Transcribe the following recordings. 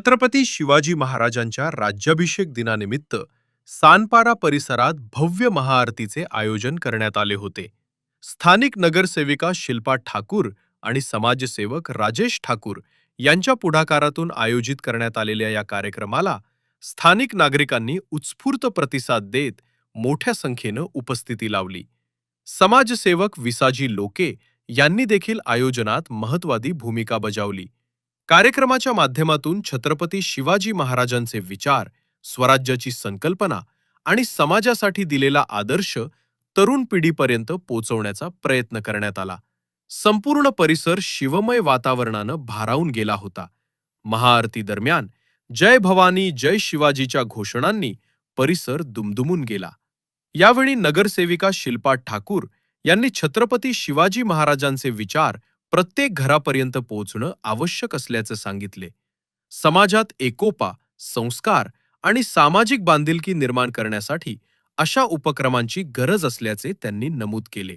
छत्रपती शिवाजी महाराजांच्या राज्याभिषेक दिनानिमित्त सानपाडा परिसरात भव्य महाआरतीचे आयोजन करण्यात आले होते. स्थानिक नगरसेविका शिल्पा ठाकूर आणि समाजसेवक राजेश ठाकूर यांच्या पुढाकारातून आयोजित करण्यात आलेल्या या कार्यक्रमाला स्थानिक नागरिकांनी उत्स्फूर्त प्रतिसाद देत मोठ्या संख्येनं उपस्थिती लावली. समाजसेवक विसाजी लोके यांनी देखील आयोजनात महत्त्वाची भूमिका बजावली. कार्यक्रमाच्या माध्यमातून छत्रपती शिवाजी महाराजांचे विचार, स्वराज्याची संकल्पना आणि समाजासाठी दिलेला आदर्श तरुण पिढीपर्यंत पोहोचवण्याचा प्रयत्न करण्यात आला. संपूर्ण परिसर शिवमय वातावरणानं भारावून गेला होता. महाआरती दरम्यान जय भवानी जय शिवाजीच्या घोषणांनी परिसर दुमदुमून गेला. यावेळी नगरसेविका शिल्पा ठाकूर यांनी छत्रपती शिवाजी महाराजांचे विचार प्रत्येक घरापर्यंत पोहोचणं आवश्यक असल्याचं सांगितले. समाजात एकोपा, संस्कार आणि सामाजिक बांधिलकी निर्माण करण्यासाठी अशा उपक्रमांची गरज असल्याचे त्यांनी नमूद केले.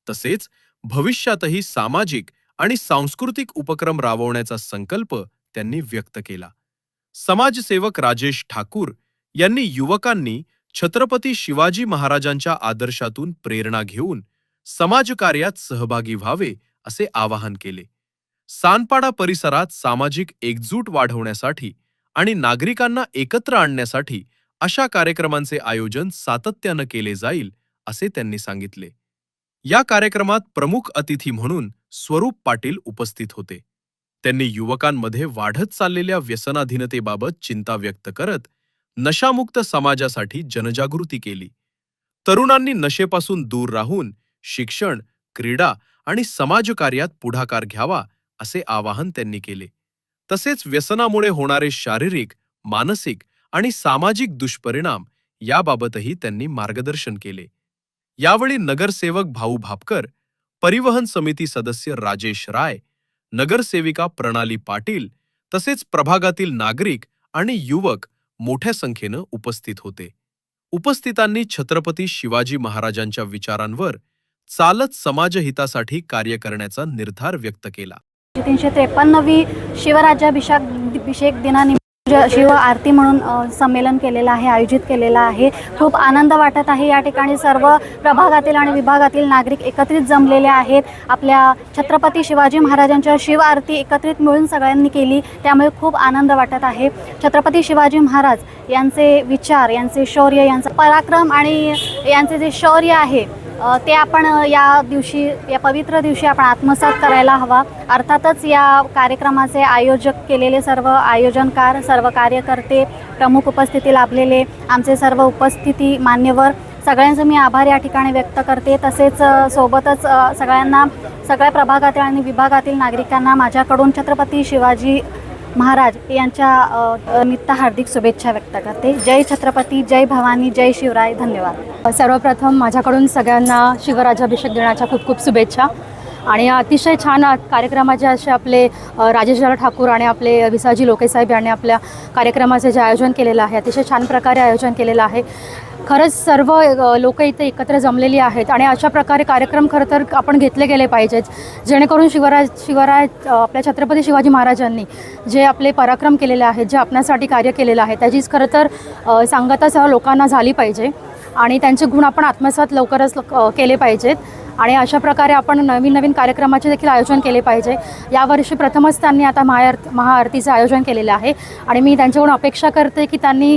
तसेच भविष्यातही सामाजिक आणि सांस्कृतिक उपक्रम राबवण्याचा संकल्प त्यांनी व्यक्त केला. समाजसेवक राजेश ठाकूर यांनी युवकांनी छत्रपती शिवाजी महाराजांच्या आदर्शातून प्रेरणा घेऊन समाजकार्यात सहभागी व्हावे असे आवाहन केले. सानपाडा परिसरात सामाजिक एकजूट वाढवण्यासाठी आणि नागरिकांना एकत्र आणण्यासाठी अशा कार्यक्रमांचे आयोजन सातत्यानं केले जाईल असे त्यांनी सांगितले. या कार्यक्रमात प्रमुख अतिथी म्हणून स्वरूप पाटील उपस्थित होते. त्यांनी युवकांमध्ये वाढत चाललेल्या व्यसनाधीनतेबाबत चिंता व्यक्त करत नशामुक्त समाजासाठी जनजागृती केली. तरुणांनी नशेपासून दूर राहून शिक्षण, क्रीडा आणि समाजकार्यात पुढाकार घ्यावा असे आवाहन त्यांनी केले. तसेच व्यसनामुळे होणारे शारीरिक, मानसिक आणि सामाजिक दुष्परिणाम याबाबतही त्यांनी मार्गदर्शन केले. यावेळी नगरसेवक भाऊ भापकर, परिवहन समिती सदस्य राजेश राय, नगरसेविका प्रणाली पाटील तसेच प्रभागातील नागरिक आणि युवक मोठ्या संख्येनं उपस्थित होते. उपस्थितांनी छत्रपती शिवाजी महाराजांच्या विचारांवर चालत समाजहितासाठी कार्य करण्याचा निर्धार व्यक्त केला. 353वी शिवराज्याभिषेक दिनानिमित्त शिव आरती म्हणून संमेलन केलेलं आहे, आयोजित केलेलं आहे. खूप आनंद वाटत आहे. या ठिकाणी सर्व प्रभागातील आणि विभागातील नागरिक एकत्रित जमलेले आहेत. आपल्या छत्रपती शिवाजी महाराजांच्या शिव आरती एकत्रित मिळून सगळ्यांनी केली, त्यामुळे खूप आनंद वाटत आहे. छत्रपती शिवाजी महाराज यांचे विचार, यांचे शौर्य, यांचा पराक्रम आणि यांचे जे शौर्य आहे ते आपण या दिवशी, या पवित्र दिवशी आपण आत्मसात करायला हवा. अर्थातच या कार्यक्रमाचे आयोजक केलेले सर्व आयोजनकार, सर्व कार्यकर्ते, प्रमुख उपस्थिती लाभलेले आमचे सर्व उपस्थिती मान्यवर सगळ्यांचे मी आभार या ठिकाणी व्यक्त करते. तसेच सोबतच सगळ्यांना, सगळ्या प्रभागातील आणि विभागातील नागरिकांना माझ्याकडून छत्रपती शिवाजी महाराज यांच्या निमित्त हार्दिक शुभेच्छा व्यक्त करते. जय छत्रपती, जय भवानी, जय शिवराय. धन्यवाद. सर्वप्रथम माझ्याकडून सगळ्यांना शिवराज्याभिषेक दिनाच्या खूप खूप शुभेच्छा. आणि अतिशय छान कार्यक्रमाचे असे आपले राजेश ठाकूर आणि आपले विसाजी लोके साहेब यांनी आपल्या कार्यक्रमाचे जे आयोजन केलेलं आहे, अतिशय छान प्रकारे आयोजन केलेलं आहे. खरंच सर्व लोक इथे एकत्र जमलेली आहेत आणि अशा प्रकारे कार्यक्रम खरं तर आपण घेतले गेले पाहिजेत, जेणेकरून शिवराय आपल्या छत्रपती शिवाजी महाराजांनी जे आपले पराक्रम केलेले आहेत, जे आपणासाठी कार्य केलेलं आहे, त्याचीच खरं तर सांगता सर्व लोकांना झाली पाहिजे आणि त्यांचे गुण आपण आत्मसात लवकरच केले पाहिजेत. आणि अशा प्रकारे आपण नवीन नवीन कार्यक्रमाचे देखील आयोजन केले पाहिजे. यावर्षी प्रथमच त्यांनी आता महाआरतीचं आयोजन केलेलं आहे आणि मी त्यांच्याकडून अपेक्षा करते की त्यांनी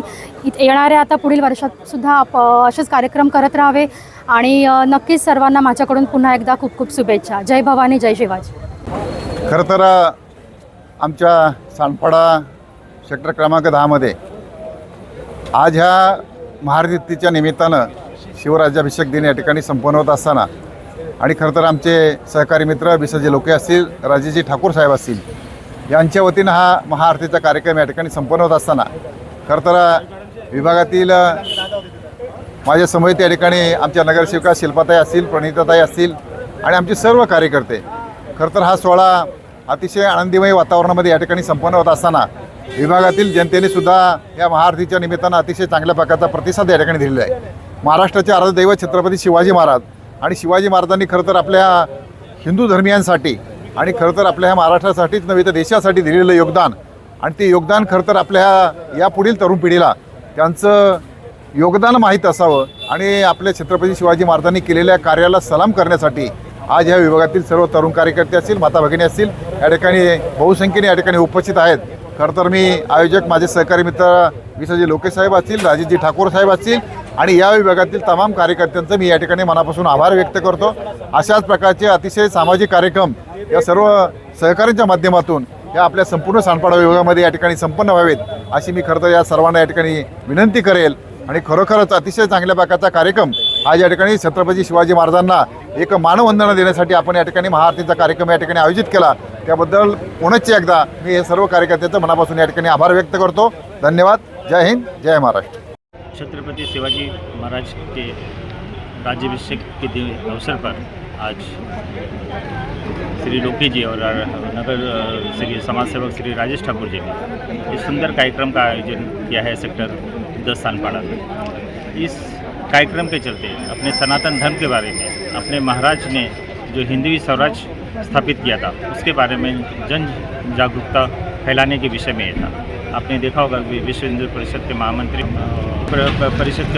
येणाऱ्या आता पुढील वर्षातसुद्धा असेच कार्यक्रम करत राहावे. आणि नक्कीच सर्वांना माझ्याकडून पुन्हा एकदा खूप खूप शुभेच्छा. जय भवानी, जय शिवाजी. खरं तर आमच्या सानपाडा सेक्टर क्रमांक 10मध्ये आज ह्या महाआरतीच्या निमित्तानं शिवराज्याभिषेक दिन या ठिकाणी संपन्न होत असताना आणि खरं तर आमचे सहकारी मित्र विसाजी लोके असतील, राजेजी ठाकूर साहेब असतील, यांच्या वतीनं हा महाआरतीचा कार्यक्रम या ठिकाणी संपन्न होत असताना खरं तर विभागातील माझ्या समवेत या ठिकाणी आमच्या नगरसेविका शिल्पाताई असतील, प्रणिताताई असतील आणि आमचे सर्व कार्यकर्ते, खरं तर हा सोहळा अतिशय आनंदीमय वातावरणामध्ये या ठिकाणी संपन्न होत असताना विभागातील जनतेने सुद्धा या महाआरतीच्या निमित्तानं अतिशय चांगल्या प्रकारचा प्रतिसाद या ठिकाणी दिलेला आहे. महाराष्ट्राचे आराध्यदैवत छत्रपती शिवाजी महाराज आणि शिवाजी महाराजांनी खरं तर आपल्या हिंदू धर्मियांसाठी आणि खरं तर आपल्या ह्या महाराष्ट्रासाठीच नव्हे तर देशासाठी दिलेलं योगदान आणि ते योगदान खरं तर आपल्या या पुढील तरुण पिढीला त्यांचं योगदान माहीत असावं आणि आपल्या छत्रपती शिवाजी महाराजांनी केलेल्या कार्याला सलाम करण्यासाठी आज ह्या विभागातील सर्व तरुण कार्यकर्ते असतील, माता भगिनी असतील, या ठिकाणी बहुसंख्येने या ठिकाणी उपस्थित आहेत. खरं तर मी आयोजक माझे सहकारी मित्र विसाजी लोके साहेब असतील, राजेशजी ठाकूर साहेब असतील आणि या विभागातील तमाम कार्यकर्त्यांचं मी या ठिकाणी मनापासून आभार व्यक्त करतो. अशाच प्रकारचे अतिशय सामाजिक कार्यक्रम या सर्व सहकाऱ्यांच्या माध्यमातून या आपल्या संपूर्ण सांडपाडा विभागामध्ये या ठिकाणी संपन्न व्हावेत अशी मी खरं तर या सर्वांना या ठिकाणी विनंती करेल. आणि खरोखरच अतिशय चांगल्या प्रकारचा कार्यक्रम आज या ठिकाणी छत्रपती शिवाजी महाराजांना एक मानवंदना देण्यासाठी आपण या ठिकाणी महाआरतीचा कार्यक्रम या ठिकाणी आयोजित केला. त्याबद्दल पुनश्च एकदा मी हे सर्व कार्यकर्त्यांचं मनापासून या ठिकाणी आभार व्यक्त करतो. धन्यवाद. जय हिंद, जय महाराष्ट्र. छत्रपति शिवाजी महाराज के राज्याभिषेक के अवसर पर आज श्री लोके जी और नगर श्री समाज सेवक श्री राजेश ठाकुर जी ने इस सुंदर कार्यक्रम का आयोजन किया है सेक्टर 10 सानपाड़ा में। इस कार्यक्रम के चलते अपने सनातन धर्म के बारे में, अपने महाराज ने जो हिंदवी स्वराज स्थापित किया था उसके बारे में जन जागरूकता फैलाने के विषय में ये था। आपने देखा होगा विश्व हिंदू परिषद के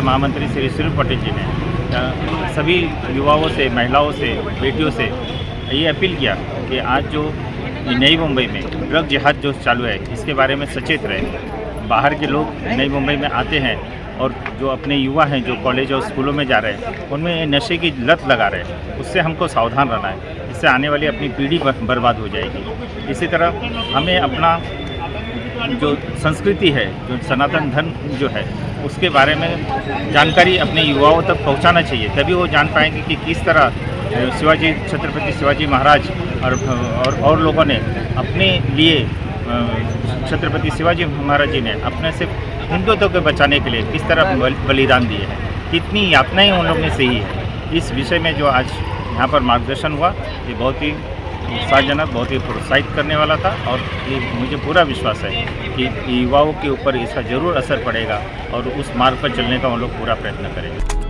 महामंत्री श्री सिरू पटेल जी ने सभी युवाओं से, महिलाओं से, बेटियों से ये अपील किया कि आज जो नई मुंबई में ड्रग जिहाद जो चालू है इसके बारे में सचेत रहे। बाहर के लोग नई मुंबई में आते हैं और जो अपने युवा हैं जो कॉलेज और स्कूलों में जा रहे हैं उनमें नशे की लत लगा रहे हैं, उससे हमको सावधान रहना है। इससे आने वाली अपनी पीढ़ी बर्बाद हो जाएगी। इसी तरह हमें अपना जो संस्कृति है, जो सनातन धर्म जो है उसके बारे में जानकारी अपने युवाओं तक पहुंचाना चाहिए, तभी वो जान पाएंगे कि किस तरह छत्रपति शिवाजी महाराज और लोगों ने अपने लिए छत्रपति शिवाजी महाराज जी ने अपने से हिंदुत्व को बचाने के लिए किस तरह बलिदान दिए हैं, कितनी यातनाएं उन लोगों ने सही है। इस विषय में जो आज यहाँ पर मार्गदर्शन हुआ ये बहुत ही उत्साहजनक, बहुत ही प्रोत्साहित करने वाला था और ये मुझे पूरा विश्वास है कि युवाओं के ऊपर इसका ज़रूर असर पड़ेगा और उस मार्ग पर चलने का हम लोग पूरा प्रयत्न करेंगे।